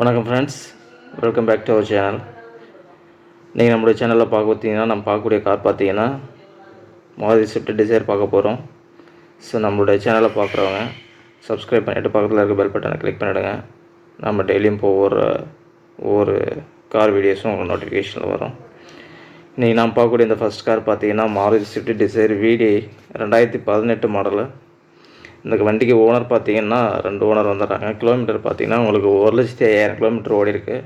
வணக்கம் friends, welcome back to our channel. நீங்கள் நம்மளுடைய சேனலில் நம்ம பார்க்கக்கூடிய கார் பார்த்தீங்கன்னா மாருதி ஸ்விஃப்ட் டிசைர் பார்க்க போகிறோம். ஸோ நம்மளுடைய சேனலை பார்க்குறவங்க சப்ஸ்கிரைப் பண்ணிவிட்டு பக்கத்தில் இருக்க பெல் பட்டனை கிளிக் பண்ணிவிடுங்க. நம்ம டெய்லியும் ஒவ்வொரு கார் வீடியோஸும் உங்களுக்கு நோட்டிஃபிகேஷனில் வரும். இன்றைக்கி நாம் பார்க்கக்கூடிய இந்த ஃபஸ்ட் கார் பார்த்தீங்கன்னா Maruti Swift desire VDI 2018 model. இந்த வண்டிக்கு ஓனர் பார்த்தீங்கன்னா 2 ஓனர் வந்துடுறாங்க. கிலோமீட்டர் பார்த்தீங்கன்னா உங்களுக்கு 1,05,000 கிலோமீட்டர் ஓடி இருக்குது.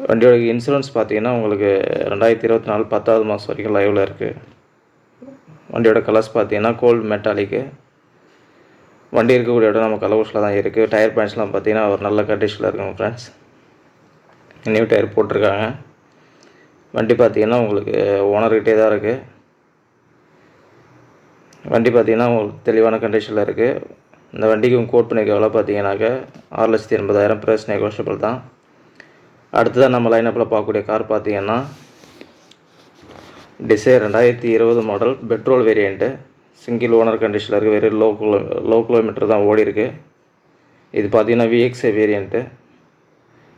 வண்டியோட இன்சூரன்ஸ் பார்த்தீங்கன்னா உங்களுக்கு 2024 10வது மாதம் வரைக்கும் லைவில் இருக்குது. வண்டியோட கலர்ஸ் பார்த்தீங்கன்னா கோல்டு மெட்டாலிக்கு. வண்டி இருக்கக்கூடிய இடம் நம்ம கலவுஸில் தான் இருக்குது. டயர் பேண்ட்ஸ்லாம் பார்த்தீங்கன்னா ஒரு நல்ல கண்டிஷனில் இருக்குங்க ஃப்ரெண்ட்ஸ். நியூ டயர் போட்டிருக்காங்க. வண்டி பார்த்தீங்கன்னா உங்களுக்கு ஓனர்கிட்டே தான் இருக்குது. வண்டி பார்த்தீங்கன்னா உங்களுக்கு தெளிவான கண்டிஷனில் இருக்குது. இந்த வண்டிக்கு கோட் பண்ணிக்க விலை பார்த்தீங்கன்னாக்க 6,80,000 ப்ரைஸ் நெகோஷியபிள் தான். அடுத்ததாக நம்ம லைனப்பில் பார்க்கக்கூடிய கார் பார்த்தீங்கன்னா Dzire 2020 model petrol variant. Single owner கண்டிஷனில் இருக்குது. வெறும் லோ கிலோமீட்டர் தான் ஓடி இருக்குது. இது பார்த்தீங்கன்னா VXI வேரியண்ட்டு.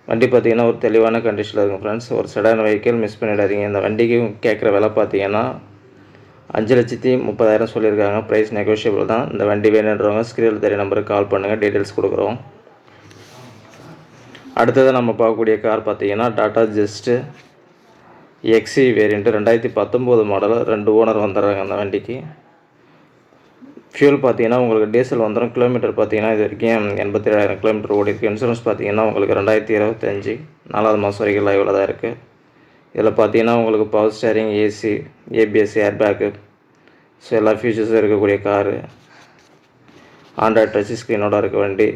வண்டி பார்த்தீங்கன்னா ஒரு தெளிவான கண்டிஷனில் இருக்குங்க ஃப்ரெண்ட்ஸ். ஒரு செடான் வெஹிக்கிள் மிஸ் பண்ணிடாதீங்க. இந்த வண்டிக்கு கேட்குற விலை பார்த்தீங்கன்னா 5,30,000 சொல்லியிருக்காங்க. ப்ரைஸ் நெகோஷியபிள் தான். இந்த வண்டி வேணுன்றவங்க ஸ்க்ரீனில் தெரிய நம்பருக்கு கால் பண்ணுங்கள், டீட்டெயில்ஸ் கொடுக்குறோம். அடுத்தது நம்ம பார்க்கக்கூடிய கார் பார்த்தீங்கன்னா Tata just XE variant 2019 model. 2 owner வந்துடுறாங்க அந்த வண்டிக்கு. ஃபியூல் பார்த்தீங்கன்னா உங்களுக்கு டீசல் வந்துடும். கிலோமீட்டர் பார்த்தீங்கன்னா இது வரைக்கும் 87,000 கிலோமீட்டர் ஓடி இருக்குது. இன்சூரன்ஸ் பார்த்தீங்கன்னா உங்களுக்கு 2025 4வது மாதம் வரைக்கும் லைவில் தான் இருக்குது. இதில் பார்த்தீங்கன்னா உங்களுக்கு power steering, AC, ABS, airbag, so எல்லா ஃபீச்சர்ஸும் இருக்கக்கூடிய காரு. ஆண்ட்ராய்ட் டச் ஸ்க்ரீனோட இருக்க வண்டி.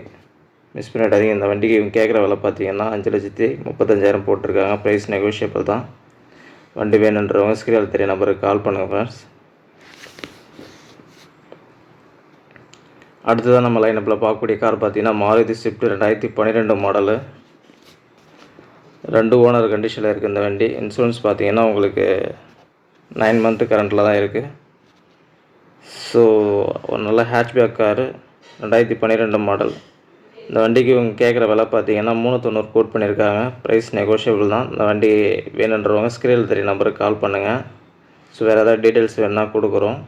மிஸ் பண்ணிடாதீங்க. இந்த வண்டிக்கு கேட்குற விலை பார்த்தீங்கன்னா 5,35,000 போட்டிருக்காங்க. ப்ரைஸ் நெகோஷியபிள் தான். வண்டி வேணுன்றவங்க ஸ்க்ரீனில் தெரிய நம்பருக்கு கால் பண்ணுங்கள் ஃப்ரெண்ட்ஸ். அடுத்ததான் நம்ம லைனப்பில் பார்க்கக்கூடிய கார் பார்த்தீங்கன்னா மாருதி ஸ்விஃப்ட் 2012 மாடலு. 2 ஓனர் கண்டிஷனில் இருக்குது இந்த வண்டி. இன்சூரன்ஸ் பார்த்தீங்கன்னா உங்களுக்கு 9 மந்த்து கரண்ட்டில் தான் இருக்குது. ஸோ ஒரு நல்ல ஹேட்ச்பேக் காரு, 2012 மாடல். இந்த வண்டிக்கு இவங்க கேட்குற விலை பார்த்தீங்கன்னா 390 கோட் பண்ணியிருக்காங்க. ப்ரைஸ் நெகோஷியபிள் தான். இந்த வண்டி வேணுன்றவங்க ஸ்க்ரீனில் தெரிய நம்பருக்கு கால் பண்ணுங்கள். ஸோ வேறு ஏதாவது டீட்டெயில்ஸ் வேணுன்னா கொடுக்குறோம்.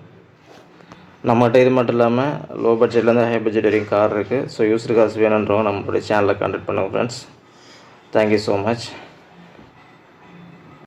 நம்மகிட்ட இது மட்டும் இல்லாமல் லோ பட்ஜெட்லேருந்து ஹை பட்ஜெட் வரைக்கும் கார் இருக்குது. ஸோ யூஸ்டு கார்ஸ் வேணுன்றவங்க நம்மளுடைய சேனலில் கான்டாக்ட் பண்ணுங்கள் friends. Thank you so much.